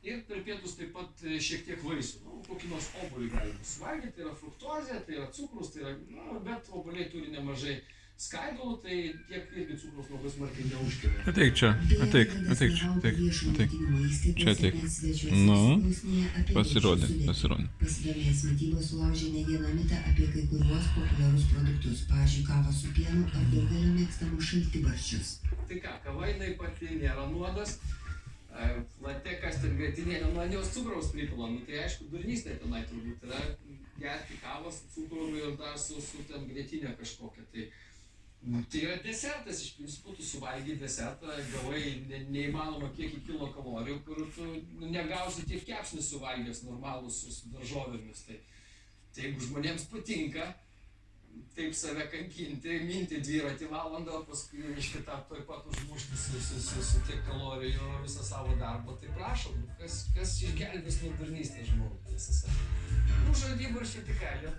Ir per pietus taip pat šiek tiek vaisių. Nu, kokį nors obuolį galima suvalgyti, tai yra fruktozė, tai yra cukrus, tai yra, nu, bet obuoliai turi nemažai skaidulų, tai tiek irgi cukrus labai smarkiai neužkelia. Ateik čia, ateik čia, ateik. Nu, pasirodė. Pasidomėjęs mitybą sulaužė ne vieną mitą apie kai kuriuos populiarus produktus, pavyzdžiui, kavą su pienu ar daugelio mėgstamų šaltibarščius. Tai ką, kava jinai pati nėra nuodas. Late, kas ten grietinėlė, nu ant jos cukraus pripila, nu tai aišku, durnystė tenai turbūt yra gerti kavą su cukrumi ir dar su ten grietinė kažkokia. Tai yra desertas, iš principo tu suvalgai desertą, gavai neįmanoma kiekį kilokalorijų, kur tu negausi tiek kepsnį suvalgęs normalus su daržovėmis. Tai jeigu žmonėms patinka taip save kankinti, minti dviratį valandą, o paskui reiškia tą tuoj pat užmušti su tiek kalorijų visą savo darbą, tai prašom, kas išgelbės nuo durnystės žmogų, tiesą sakant. Nu, žaldybarščiai tik ką,